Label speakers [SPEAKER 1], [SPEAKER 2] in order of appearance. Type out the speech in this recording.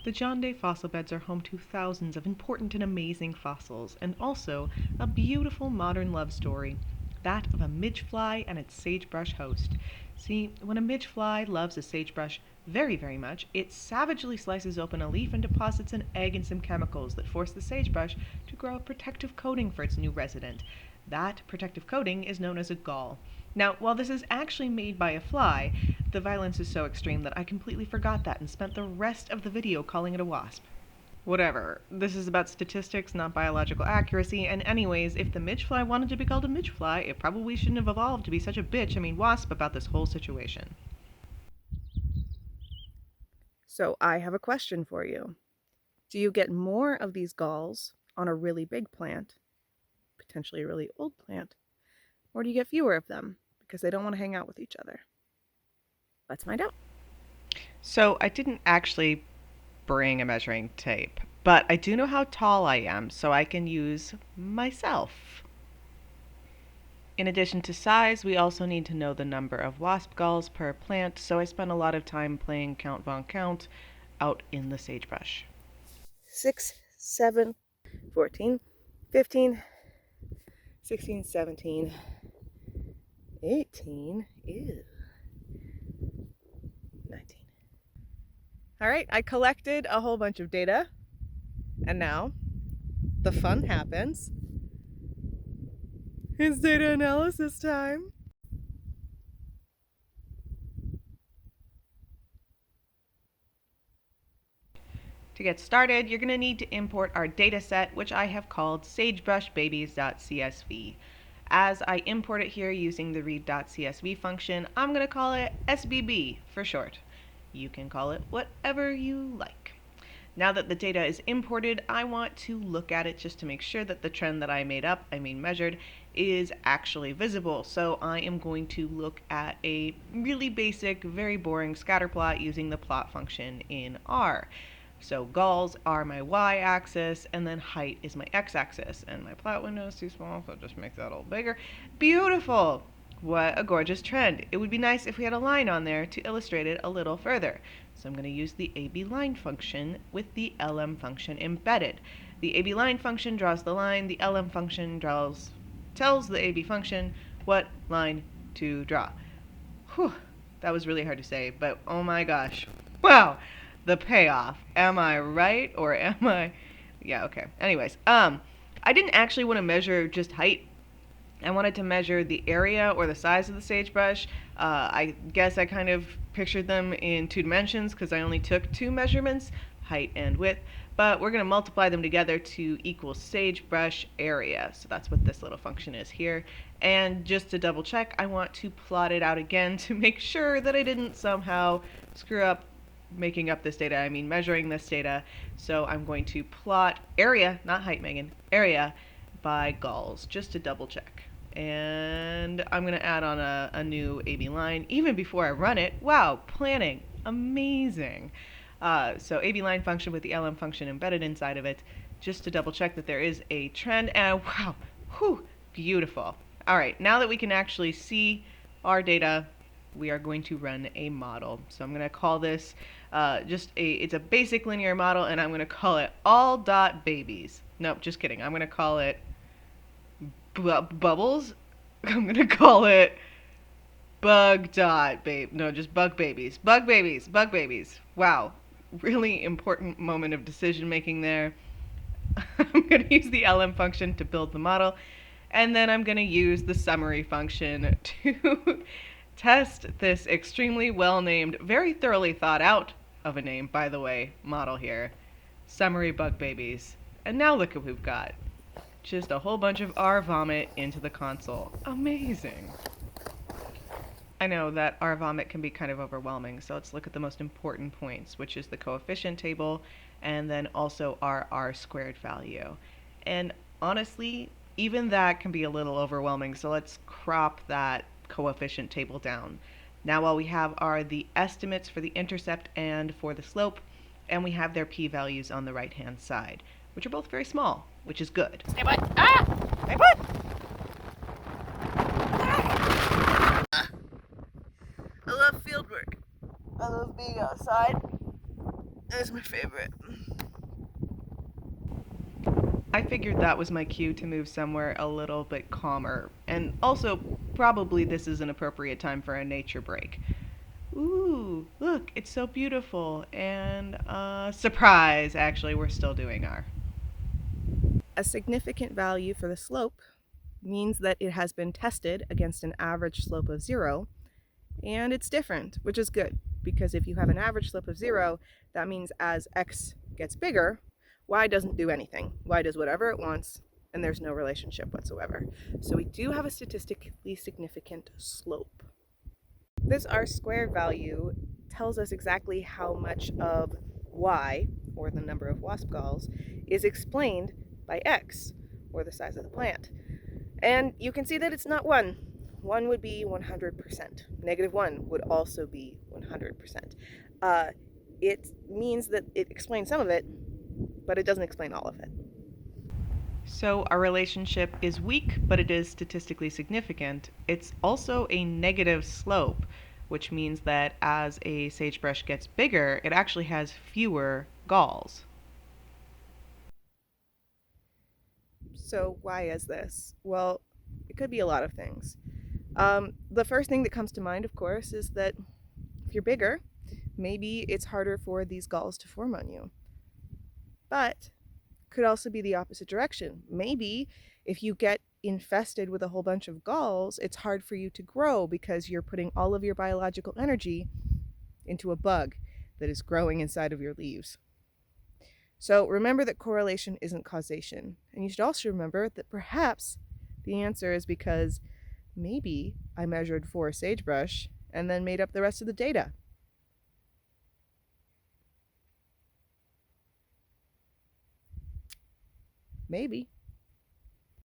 [SPEAKER 1] The John Day fossil beds are home to thousands of important and amazing fossils, and also a beautiful modern love story, that of a midge fly and its sagebrush host. See, when a midge fly loves a sagebrush very, very much, it savagely slices open a leaf and deposits an egg and some chemicals that force the sagebrush to grow a protective coating for its new resident. That protective coating is known as a gall. Now, while this is actually made by a fly, the violence is so extreme that I completely forgot that and spent the rest of the video calling it a wasp. Whatever. This is about statistics, not biological accuracy, and anyways, if the midgefly wanted to be called a midgefly, it probably shouldn't have evolved to be such a wasp about this whole situation. So I have a question for you. Do you get more of these galls on a really big plant, potentially a really old plant, or do you get fewer of them because they don't want to hang out with each other? Let's find out. So I didn't actually bring a measuring tape, but I do know how tall I am, so I can use myself. In addition to size, we also need to know the number of wasp galls per plant, so I spent a lot of time playing Count Von Count out in the sagebrush. 6, 7, 14, 15, 16, 17, 18, ew, 19. All right, I collected a whole bunch of data, and now the fun happens. It's data analysis time. To get started, you're going to need to import our data set, which I have called sagebrushbabies.csv. As I import it here using the read.csv function, I'm going to call it SBB for short. You can call it whatever you like. Now that the data is imported, I want to look at it just to make sure that the trend that I measured, is actually visible. So I am going to look at a really basic, very boring scatter plot using the plot function in R. So galls are my y-axis, and then height is my x-axis. And my plot window is too small, so I'll just make that a little bigger. Beautiful! What a gorgeous trend. It would be nice if we had a line on there to illustrate it a little further. So I'm going to use the AB line function with the LM function embedded. The AB line function draws the line, the LM function tells the AB function what line to draw. Whew, that was really hard to say, but oh my gosh. Wow, the payoff. Am I right or am I? Yeah, okay. Anyways, I didn't actually want to measure just height. I wanted to measure the area or the size of the sagebrush. I guess I kind of pictured them in 2 dimensions because I only took 2 measurements, height and width, but we're going to multiply them together to equal sagebrush area. So that's what this little function is here. And just to double check, I want to plot it out again to make sure that I didn't somehow screw up measuring this data. So I'm going to plot area, not height, Megan, area by galls, just to double check. And I'm going to add on a new AB line even before I run it. Wow, planning, amazing. So AB line function with the LM function embedded inside of it, just to double check that there is a trend. And wow, whew, beautiful. All right, now that we can actually see our data, we are going to run a model. So I'm going to call this it's a basic linear model, and I'm going to call it all.babies. Nope, just kidding. I'm going to call it bubbles. I'm going to call it bug babies. Bug babies. Wow. Really important moment of decision making there. I'm going to use the LM function to build the model, and then I'm going to use the summary function to test this extremely well-named, very thoroughly thought out of a name, by the way, model here. Summary bug babies. And now look what we've got. Just a whole bunch of R vomit into the console. Amazing. I know that R vomit can be kind of overwhelming, so let's look at the most important points, which is the coefficient table, and then also our R squared value. And honestly, even that can be a little overwhelming, so let's crop that coefficient table down. Now all we have are the estimates for the intercept and for the slope, and we have their p-values on the right-hand side, which are both very small, which is good.
[SPEAKER 2] Hey, bud! Ah!
[SPEAKER 1] Hey, bud! I love field work. I love being outside
[SPEAKER 2] That's my favorite.
[SPEAKER 1] I figured that was my cue to move somewhere a little bit calmer. And also, probably this is an appropriate time for a nature break. Ooh, look, it's so beautiful. And, surprise, actually, we're still doing our.
[SPEAKER 2] A significant value for the slope means that it has been tested against an average slope of 0, and it's different, which is good, because if you have an average slope of 0, that means as x gets bigger, y doesn't do anything. Y does whatever it wants, and there's no relationship whatsoever. So we do have a statistically significant slope. This r-squared value tells us exactly how much of y, or the number of wasp galls, is explained by x, or the size of the plant. And you can see that it's not 1. 1 would be 100%. -1 would also be 100%. It means that it explains some of it, but it doesn't explain all of it.
[SPEAKER 1] So, our relationship is weak, but it is statistically significant. It's also a negative slope, which means that as a sagebrush gets bigger, it actually has fewer galls.
[SPEAKER 2] So why is this? Well, it could be a lot of things. The first thing that comes to mind, of course, is that if you're bigger, maybe it's harder for these galls to form on you. But could also be the opposite direction. Maybe if you get infested with a whole bunch of galls, it's hard for you to grow because you're putting all of your biological energy into a bug that is growing inside of your leaves. So remember that correlation isn't causation. And you should also remember that perhaps the answer is because maybe I measured for a sagebrush and then made up the rest of the data. Maybe.